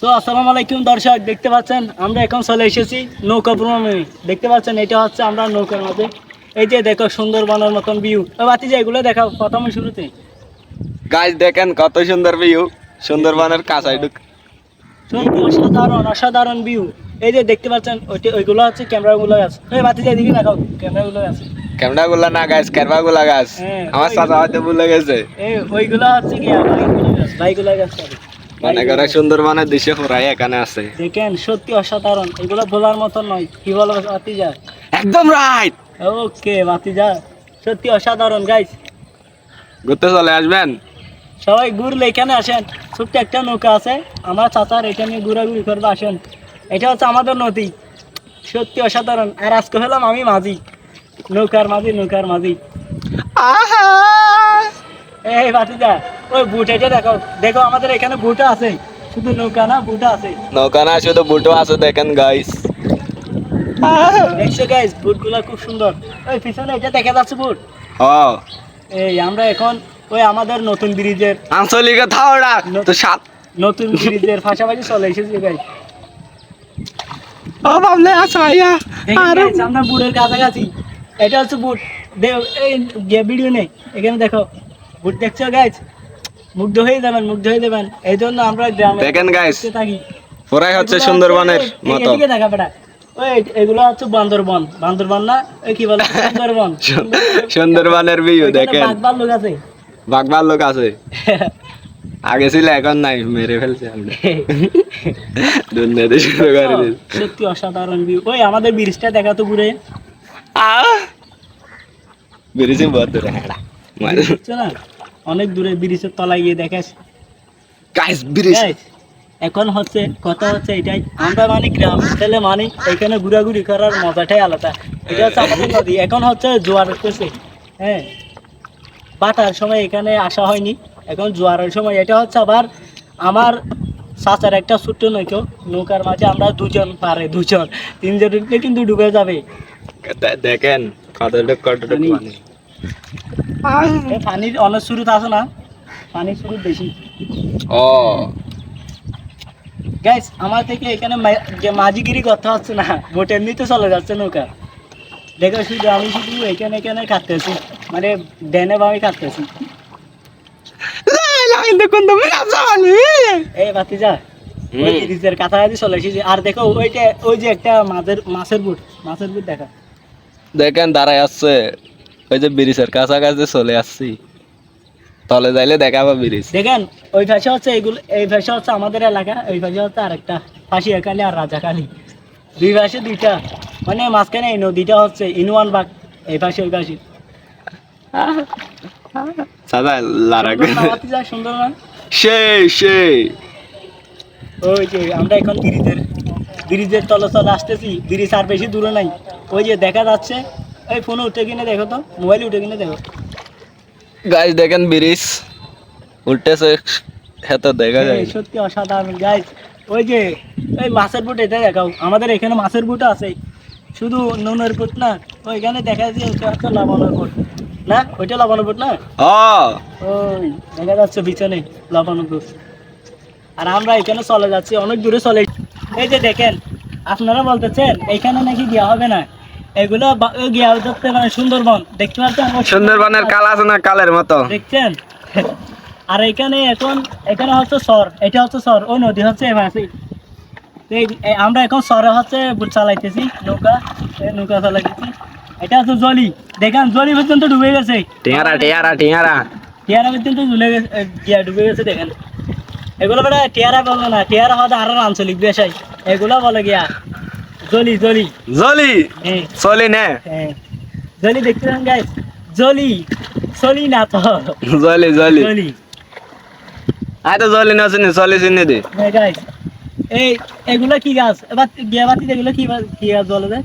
তো আসসালামু আলাইকুম দর্শক, দেখতে পাচ্ছেন আমরা এখন চলে এসেছি নৌকা ভ্রমণে। দেখতে পাচ্ছেন এটা হচ্ছে আমরা নৌকার মধ্যে। এই যে দেখো সুন্দরবনের মতন ভিউ। বাতি যে এগুলো দেখাও প্রথমে শুরুতে। গাইস দেখেন কত সুন্দর ভিউ সুন্দরবনের কাছাই ঢুক। সত্যি অসাধারণ অসাধারণ ভিউ। এই যে দেখতে পাচ্ছেন ওইগুলো হচ্ছে ক্যামেরাগুলো আছে। এই বাতি যে এদিকে দেখাও ক্যামেরাগুলো আছে। ক্যামেরা গুলা না গাইস, ক্যামেরা গুলা গাছ। হ্যাঁ, আমার চাচা হয়তো ভুলে গেছে। এই ওইগুলো হচ্ছে কি ভাইগুলো আছে। মনে করে সুন্দরবনের দৃশ্য পুরাই এখানে আছে। দেখেন সত্যি অসাধারণ, এগুলো বলার মতন নয়। কি বলো বাতি যা? একদম রাইট। ওকে বাতি যা, সত্যি অসাধারণ গাইস। ঘুরতে চলে আসবেন সবাই ঘুরলে এখানে আসেন। ছোট্ট একটা নৌকা আছে আমার চাচার, এটা নিয়ে ঘোরাঘুরি করবে আসেন। এটা হচ্ছে আমাদের নদী, সত্যি অসাধারণ। আর আজকে হলাম আমি মাঝি, নৌকার মাঝি। এই বাতিদা, ওই বুট এটা দেখো, দেখো আমাদের এখানে বুটা আছে, শুধু নৌকা না বুটা আছে। নৌকা না শুধু বুটো আছে, দেখেন গাইস। দেখছো গাইস, বুটগুলো খুব সুন্দর। ওই পিছনে এটা দেখা যাচ্ছে বুট। হ্যাঁ এই আমরা এখন ওই আমাদের নতুন ব্রিজের আঞ্চলিক থাওড়া তো সাত নতুন ব্রিজের পাশাপাশি চলে এসেছি গাইস। ও বাবলে আছে ভাইয়া। আর আমরা বুটের কাছাকাছি। এটা হচ্ছে বুট। এই ভিডিও নেই, এখানে দেখো বুট দেখছো গাইস। মুগ্ধ হয়ে যাবেন। এই জন্য আমরা গ্রামে দেখেন guys, থাকি। পুরাই হচ্ছে সুন্দরবনের মতো। এদিকে দেখা বেটা, ওই এগুলো হচ্ছে বান্দরবন না, ওই কি বলে সুন্দরবন। সুন্দরবনের ভিউ দেখেন। লোক আছে। বাঘবার লোক আছে, আগে ছিল এখন নাই, মেরে ফেলছে আমরা। দুনিয়াতে শুরু করে দিয়েছে। সত্যি অসাধারণ ভিউ। ওই আমাদের ব্রিজটা দেখা তো ঘুরে। বেরিয়েছে বহুত দূরে। বুঝছো না, অনেক দূরে ব্রিজের তলায় গিয়ে দেখাস। গাইস ব্রিজ Guys, এখন হচ্ছে কথা হচ্ছে এটাই, আমরা মানে গ্রাম ছেলে মানে এখানে ঘোরাঘুরি করার মজাটাই আলাদা। এটা হচ্ছে আমাদের নদী, এখন হচ্ছে জোয়ার উঠতেছে। হ্যাঁ, বাটার সময় এখানে আসা হয়নি, এখন জোয়ারের সময়। এটা হচ্ছে আবার আমার চাচার একটা ছোট্ট নৌকার মাঝে আমরা দুজন তিনজন উঠলে কিন্তু ডুবে যাবে। দেখেন কতটুক পানি। পানি। পানির অনেক শুরুতে আছে না, পানির শুরু বেশি। ও গাইস, আমার থেকে এখানে যে মাঝিগিরি কথা হচ্ছে না, বোট এমনিতে চলে যাচ্ছে নৌকা। দেখো শুধু আমি শুধু এখানে কাটতেছি, মানে ডেনে বামে কাটতেছি। এই বাতিজা, ওই ব্রিজের কাছাকাছি চলে এসেছি। আর দেখো ওই যে একটা মাছের বুট দেখা। দেখেন দাঁড়ায় আসছে, ওই যে ব্রিজের কাছাকাছি চলে আসছি। তলে যাইলে দেখাবো ব্রিজ। দেখেন ওই ভাষা হচ্ছে এই ভাষা হচ্ছে আমাদের এলাকা, ওই ভাষা হচ্ছে আরেকটা ফাঁসিয়াখালী আর রাজাখালী। দুই ভাষে দুইটা, মানে মাঝখানে এই নদীটা হচ্ছে ইনওয়ান বাগ, এই পাশে ওই পাশে। সাদা লারাক সুন্দর না? সেই ওই যে আমরা এখন ব্রিজের তলে আসতেছি। ব্রিজ আর বেশি দূরে নাই, ওই যে দেখা যাচ্ছে। ওই ফোনে উঠে কিনে দেখো তো, মোবাইলে উঠে কিনে দেখো। গাইস দেখেন ব্রিজ উল্টেছে, হ্যাঁ তো দেখা যায়। এই সত্যি অসাধারণ গাইস। ওই যে ওই মাছের বুট, এটা দেখাও। আমাদের এখানে মাছের বুট আছে, শুধু নুনের বুট না। ওইখানে দেখা যাচ্ছে ওটা হচ্ছে লবণের বুট না, ওইটা লবণের বুট না। ওই দেখা যাচ্ছে পিছনে লবণের বুট। আর আমরা এখানে চলে যাচ্ছি, অনেক দূরে চলে। এই যে দেখেন, আপনারা বলতেছেন এখানে নাকি গিয়া হবে না, এগুলো গিয়া হতে মানে সুন্দরবন দেখতে পাচ্ছেন। সুন্দরবনের কাল আছে না, কালের মতো দেখছেন। আর এখানে হচ্ছে সর, এটা হচ্ছে সর, ওই নদী হচ্ছে এভাবে। আমরা এখন সরে হচ্ছে চালাইতেছি নৌকা চালাইতেছি। এটা হচ্ছে জলি, দেখেন জলি পর্যন্ত ডুবে গেছে। টিয়ারা পর্যন্ত ডুবে গেছে দেখেন। এগুলো বেটা টিয়ারা বললো না, টিয়ারা হচ্ছে আরো আঞ্চলিক ভাষায়, এগুলো বলে গিয়া জলি। হ্যাঁ চলি নে হ্যাঁ, জলি দেখতেছেন গাইস, চলি না তো, জলি। আয় তো জলি না চিনি, চলি চিনি দি। হ্যাঁ গাইস, এগুলো কি গাছ? এবার গিয়াবাতি, এগুলো কি গাছ বলে যে?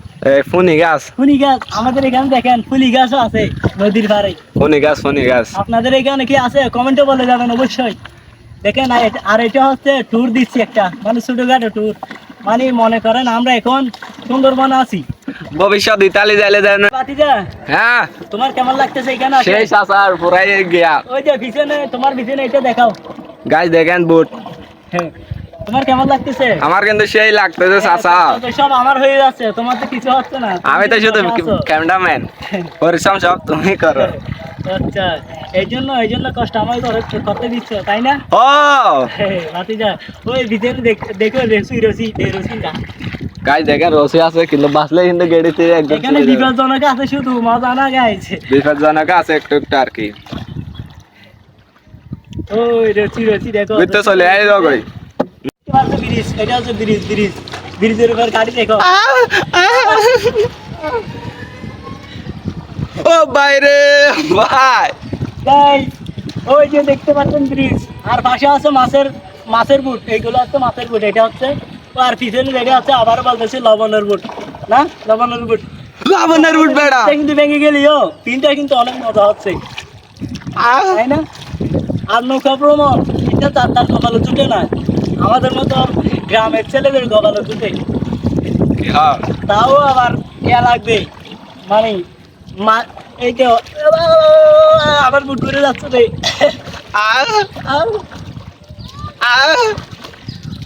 ফুনি গাছ। ফুলি গাছ। আমাদের এখানে দেখেন ফুলি গাছও আছে নদীর ধারে। ফুনি গাছ আপনাদের এখানে কি আছে কমেন্টে বলে যাবেন অবশ্যই। দেখেন আর এটা হচ্ছে ট্যুর দিচ্ছি একটা, মানে ছোটখাটো ট্যুর। মানে মনে করেন আমরা এখন সুন্দরবন আছি। ভবিষ্যৎ ইতালি যাইলে যায় না। বাতিজা, হ্যাঁ তোমার কেমন লাগতেছে এখানে? সেই সাসার পুরাই গিয়া। ওই যে পিছনে, তোমার পিছনে এটা দেখাও। গাইস দেখেন বুট। হ্যাঁ, তোমার কেমন লাগতেছে? আমার কিন্তু সেই লাগতেছে চাচা। তো সব আমার হয়ে যাচ্ছে, তোমার তো কিছু হচ্ছে না। তুমি আমি তো শুধু আছো। ক্যামেরাম্যান, পরিশ্রম সব তুমি করো। আচ্ছা, এই জন্য কষ্ট আমায় করতে দিচ্ছ, তাই না? ও ভাতিজা, ওই ভিতরে দেখো রসি গাইজ দেখেন রসি আছে, কিন্তু বাঁচলে কিন্তু গেড়িতে একদম এখানে বিপজ্জনক আছে, শুধু মজা না গাইছে। বিপজ্জনক আছে একটু একটু আর কি। ওই রসি দেখো। বুঝতে চলে আই যাই। ব্রিজ, এটা হচ্ছে ব্রিজের উপর গাড়ি দেখো। ও বাইরে ভাই, Guys, ওই যে দেখতে পাচ্ছেন ব্রিজ, আর পাশে আছে মাছের বুট। এইগুলো হচ্ছে মাছের বুট, এটা হচ্ছে। আর পিছনে যেটা আছে আবার বলতেছি লবণের বুট, না লবণের বুট। লাবণের উঠ বেড়া। এটা কিন্তু ভেঙে গেলিও, পিনটা কিন্তু অনেক মজা হচ্ছে, তাই না? আর নৌকা ভ্রমণ, এটা তার কপালে জুটে না, আমাদের মতো গ্রামের ছেলেদের কপালে জুটে। তাও আবার ইয়া লাগবে, মানে এই তো আবার বুট ঘুরে যাচ্ছে রে।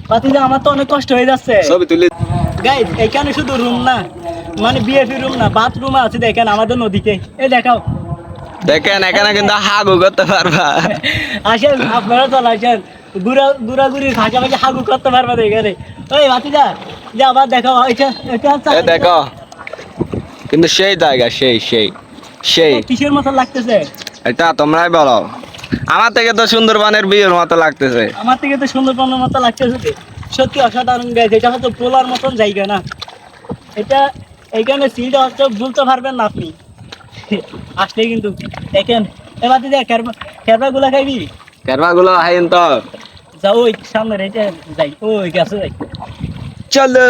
পাতিজা, আমার তো অনেক কষ্ট হয়ে যাচ্ছে। ছবি তুলি। গাইজ, এখানে শুধু রুম না, মানে বিএফি রুম না, বাথরুম আছে দেখেন আমাদের নদীতে। এই দেখাও, দেখেন এখানে কিন্তু হাগু করতে পারবা। আসেন আপনারা চল, আসেন ঘুরাঘুরির ভাষাভাষি হাগু করতে পারবে এখানে। ওই ভাতিজা, যে আবার দেখাও, এটা এ দেখো, কিন্তু সেই জায়গা, সেই সেই সেই কিসের মতো লাগতেছে? এটা তোমরাই বলো। আমার থেকে তো সুন্দরবনের বিয়ের মতো লাগতেছে। আমার থেকে তো সুন্দরবনের মতো লাগতেছে, সত্যি অসাধারণ গাইজ। এটা হচ্ছে পোলার মতন জায়গা না, এটা এইখানে সিলটা হচ্ছে বলতে পারবেন না আপনি আসলে। কিন্তু দেখেন, এবার দিদি খেরবা গুলা খাইবি? কেরবা গুলো হাইন তো যাও ওই সামনে রেখে যাই, ওই গেছে যাই। চলো।